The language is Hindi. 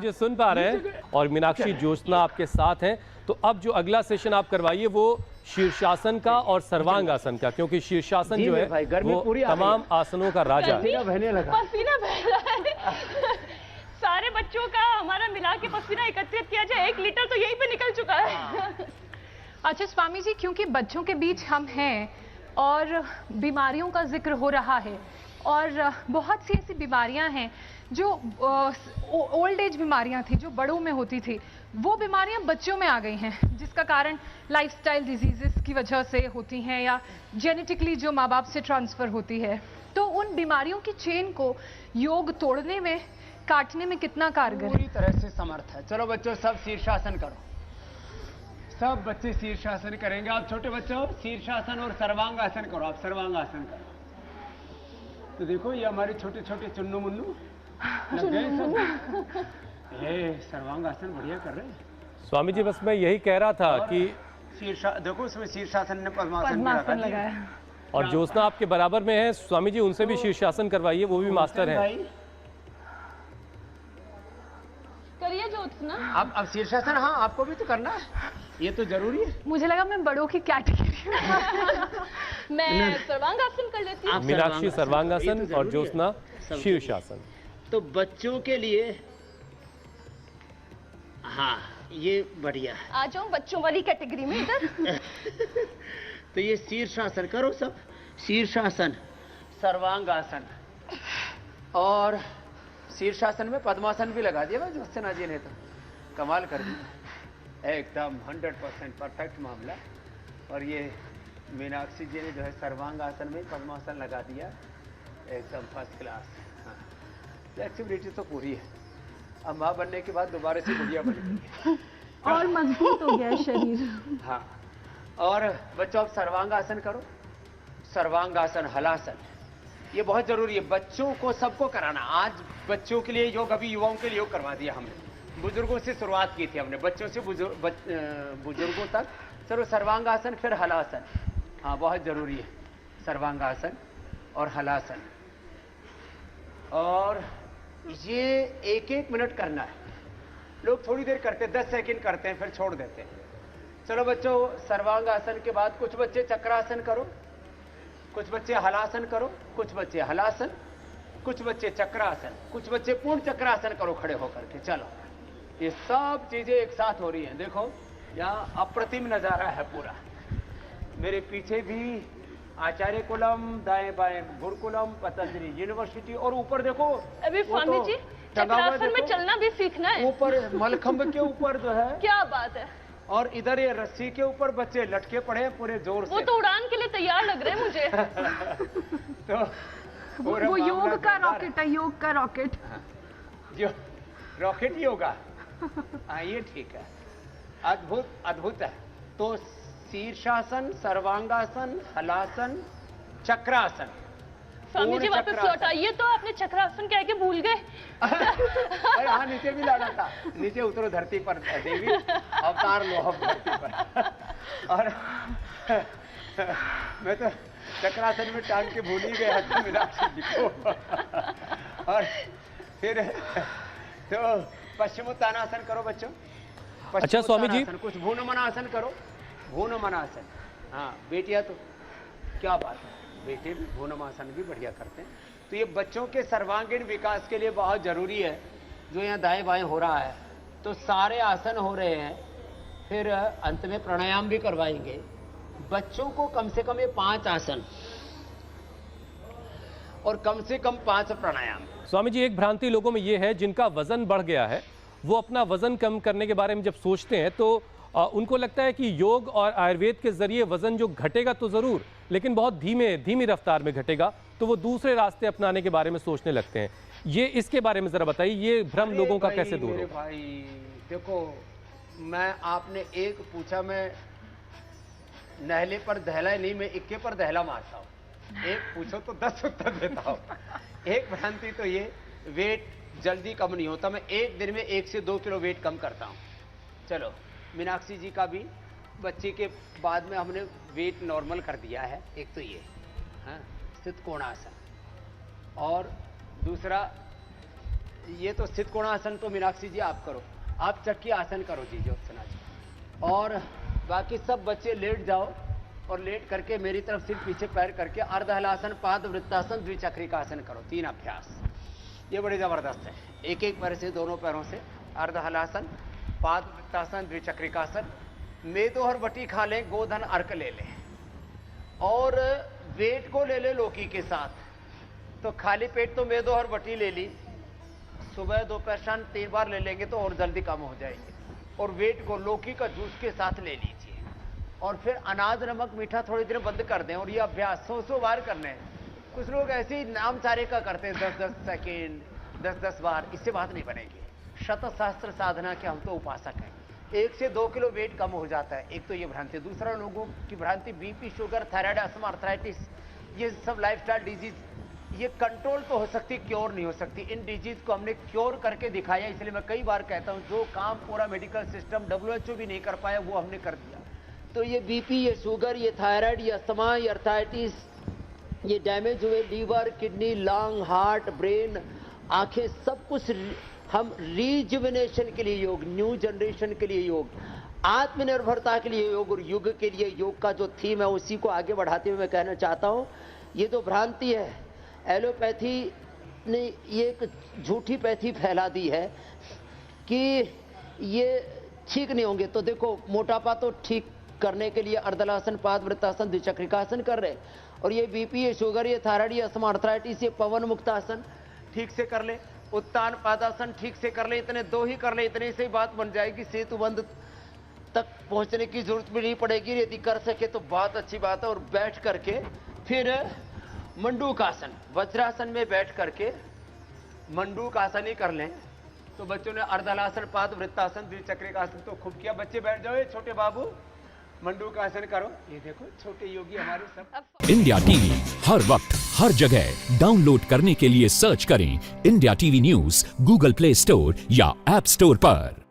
मुझे सुन पा रहे हैं और मीनाक्षी ज्योत्सना आपके साथ हैं, तो अब जो अगला सेशन आप करवाइए वो शीर्षासन का और सर्वांग आसन का, क्योंकि शीर्षासन जो है वो तमाम आसनों का राजा है। पसीना बह रहा है। सारे बच्चों का हमारा मिला के पसीना एकत्रित किया जाए, 1 लीटर तो यहीं पे निकल चुका है। अच्छा स्वामी जी, क्योंकि बच्चों के बीच हम हैं और बीमारियों का जिक्र हो रहा है और बहुत सी ऐसी बीमारियां हैं जो ओल्ड एज बीमारियां थी, जो बड़ों में होती थी, वो बीमारियां बच्चों में आ गई हैं, जिसका कारण लाइफस्टाइल डिजीजेस की वजह से होती हैं या जेनेटिकली जो माँ बाप से ट्रांसफर होती है। तो उन बीमारियों की चेन को योग तोड़ने में, काटने में कितना कारगर है? पूरी तरह से समर्थ है। चलो बच्चों, सब शीर्षासन करो। सब बच्चे शीर्षासन करेंगे। आप छोटे बच्चों शीर्षासन और सर्वांग आसन करो। आप सर्वांग आसन करो। तो देखो ये हमारे छोटे छोटे चुन्नू मुन्नू लग गए सब। ये सर्वांग आसन बढ़िया कर रहे हैं स्वामी जी। बस मैं यही कह रहा था कि देखो उसमें शीर्षासन ने पद्मासन लगाया और ज्योत्सना आपके बराबर में है स्वामी जी, उनसे भी शीर्षासन करवाइए, वो भी मास्टर है। करिए ज्योत्सना। अब शीर्षासन, हाँ आपको भी तो करना है, ये तो जरूरी है। मुझे लगा मैं बड़ों की कैटेगरी मैं सर्वांगासन कर लेती हूँ। मीनाक्षी सर्वांगासन और ज्योत्सना शीर्षासन। तो बच्चों के लिए हाँ ये बढ़िया है। आ जाओ बच्चों वाली कैटेगरी में इधर। तो ये शीर्षासन करो सब। शीर्षासन, सर्वांगासन और शीर्षासन में पद्मासन भी लगा दिया भाई ज्योत्सना जी ने, तो कमाल कर दिया एकदम 100% परफेक्ट मामला। और ये मीनाक्षी जी ने जो है सर्वांग आसन में पद्मासन लगा दिया, एकदम फर्स्ट क्लास। हाँ, फ्लेक्सिबिलिटी तो पूरी है। अब माँ बनने के बाद दोबारा से गुड़िया बन गई और मजबूत हो गया शरीर। हाँ, और बच्चों आप सर्वांग आसन करो। सर्वांग आसन, हलासन, ये बहुत जरूरी है बच्चों को, सबको कराना। आज बच्चों के लिए योग, अभी युवाओं के लिए योग करवा दिया हमने। बुजुर्गों से शुरुआत की थी हमने, बच्चों से बुजुर्गों तक। चलो सर्वांगासन फिर हलासन। हाँ बहुत जरूरी है सर्वांगासन और हलासन। और ये 1-1 मिनट करना है। लोग थोड़ी देर करते हैं, 10 सेकंड करते हैं फिर छोड़ देते हैं। चलो बच्चों सर्वांगासन के बाद कुछ बच्चे चक्रासन करो, कुछ बच्चे हलासन करो, कुछ बच्चे हलासन, कुछ बच्चे चक्रासन, कुछ बच्चे पूर्ण चक्रासन करो खड़े होकर के। चलो ये सब चीजें एक साथ हो रही हैं। देखो यहाँ अप्रतिम नजारा है पूरा। मेरे पीछे भी आचार्य कुलम, दाएं बाएं गुरुकुलम, पतंजलि यूनिवर्सिटी, और ऊपर देखो अभी स्वामी जी चक्रासन में चलना भी सीखना है। ऊपर मलखंभ के ऊपर जो है, क्या बात है। और इधर ये रस्सी के ऊपर बच्चे लटके पड़े हैं पूरे जोर से। वो तो उड़ान के लिए तैयार लग रहे हैं मुझे। तो वो योग का रॉकेट है, योग का रॉकेट। जो रॉकेट योगा, हाँ ये ठीक है, अद्भुत अद्भुत है। तो शीर्षासन, सर्वांगासन, हलासन, चक्रासन। स्वामी जी वापस लौटाइए। तो आपने चक्रासन कह के भूल गए। अरे हाँ नीचे भी लाना था। नीचे उतरो धरती पर देवी, अवतार लो अब धरती पर। और मैं तो चक्रासन में टांग के भूल ही गया था मीनाक्षी जी को। और फिर तो पश्चिमोत्तानासन करो बच्चों। अच्छा स्वामी जी, कुछ भूनमनासन करो। भूनमनासन, हाँ बेटियां तो क्या बात है, बेटे भी भूनमासन भी बढ़िया करते हैं। तो ये बच्चों के सर्वांगीण विकास के लिए बहुत जरूरी है। जो यहाँ दाएं बाएं हो रहा है, तो सारे आसन हो रहे हैं। फिर अंत में प्राणायाम भी करवाएंगे बच्चों को। कम से कम ये 5 आसन और कम से कम 5 प्राणायाम। स्वामी जी एक भ्रांति लोगों में ये है, जिनका वजन बढ़ गया है वो अपना वजन कम करने के बारे में जब सोचते हैं तो उनको लगता है कि योग और आयुर्वेद के जरिए वजन जो घटेगा तो जरूर, लेकिन बहुत धीमी रफ्तार में घटेगा, तो वो दूसरे रास्ते अपनाने के बारे में सोचने लगते हैं। ये इसके बारे में जरा बताइए, ये भ्रम लोगों का कैसे दूर हो? भाई देखो, मैं आपने एक पूछा, मैं नहले पर दहला नहीं, मैं इक्के पर दहला मारता हूँ। एक पूछो तो 10 उत्तर देता हूँ। एक भ्रांति तो ये, वेट जल्दी कम नहीं होता। मैं एक दिन में 1 से 2 किलो वेट कम करता हूँ। चलो मीनाक्षी जी का भी बच्चे के बाद में हमने वेट नॉर्मल कर दिया है। एक तो ये हाँ स्थित कोणासन, और दूसरा ये तो स्थित कोणासन तो मीनाक्षी जी आप करो, आप चक्की आसन करो जी ज्योत्सना जी। और बाकी सब बच्चे लेट जाओ और लेट करके मेरी तरफ सिर पीछे पैर करके अर्ध हलासन, पाद वृत्तासन, द्विचक्रिकासन करो। 3 अभ्यास, ये बड़े जबरदस्त है। एक एक पैर से, दोनों पैरों से अर्ध हलासन, पाद वृत्तासन, द्विचक्रिकासन। मेदोहर बटी खा लें, गोधन अर्क ले लें और वेट को ले ले लौकी के साथ। तो खाली पेट तो मेदोहर बटी ले ली, सुबह दोपहर शाम 3 बार ले लेंगे तो और जल्दी कम हो जाएंगे। और वेट को लौकी का जूस के साथ ले लीजिए और फिर अनाज नमक मीठा थोड़ी देर बंद कर दें। और ये अभ्यास 100 बार करने हैं। कुछ लोग ऐसे ही नाम चारे का करते हैं 10-10 सेकेंड, 10-10 बार, इससे बात नहीं बनेगी। शत शास्त्र साधना के हम तो उपासक हैं। 1 से 2 किलो वेट कम हो जाता है, एक तो ये भ्रांति। दूसरा लोगों की भ्रांति BP, sugar, thyroid, asthma, arthritis, ये सब लाइफस्टाइल डिजीज, ये कंट्रोल तो हो सकती, क्योर नहीं हो सकती। इन डिजीज को हमने क्योर करके दिखाया। इसलिए मैं कई बार कहता हूं, जो काम पूरा मेडिकल सिस्टम WHO भी नहीं कर पाया वो हमने कर दिया। तो ये बीपी, ये शुगर, ये थायराइड, ये अस्थमा, ये अर्थराइटिस, ये डैमेज हुए liver, kidney, lung, heart, brain, आंखें, सब कुछ हम रीजुविनेशन के लिए योग, न्यू जनरेशन के लिए योग, आत्मनिर्भरता के लिए योग और युग के लिए योग का जो थीम है उसी को आगे बढ़ाते हुए मैं कहना चाहता हूं, ये तो भ्रांति है। एलोपैथी ने ये एक झूठी पैथी फैला दी है कि ये ठीक नहीं होंगे। तो देखो, मोटापा तो ठीक करने के लिए अर्धलासन, पाद वृत्तासन, द्विचक्रिकासन कर रहे, और ये बीपी, ये शुगर, ये थायराइड, ये अस्थमा, अर्थराइटिस, ये पवन मुक्तासन ठीक से कर ले, उत्तान पादासन ठीक से कर ले। इतने 2 ही कर ले, इतने से ही बात बन जाएगी। सेतुबंध तक पहुंचने की जरूरत भी नहीं पड़ेगी। यदि कर सके तो बहुत अच्छी बात है। और बैठ करके फिर मंडूकासन, वज्रासन में बैठ करके मंडूकासन ही कर लें। तो बच्चों ने अर्धलासन, पाद वृत्तासन, द्विचक्रिकासन तो खूब किया। बच्चे बैठ जाओ, ये छोटे बाबू मंडूकासन करो। ये देखो छोटे योगी हमारे सब। इंडिया टीवी हर वक्त हर जगह डाउनलोड करने के लिए सर्च करें India TV news Google play store या ऐप स्टोर पर।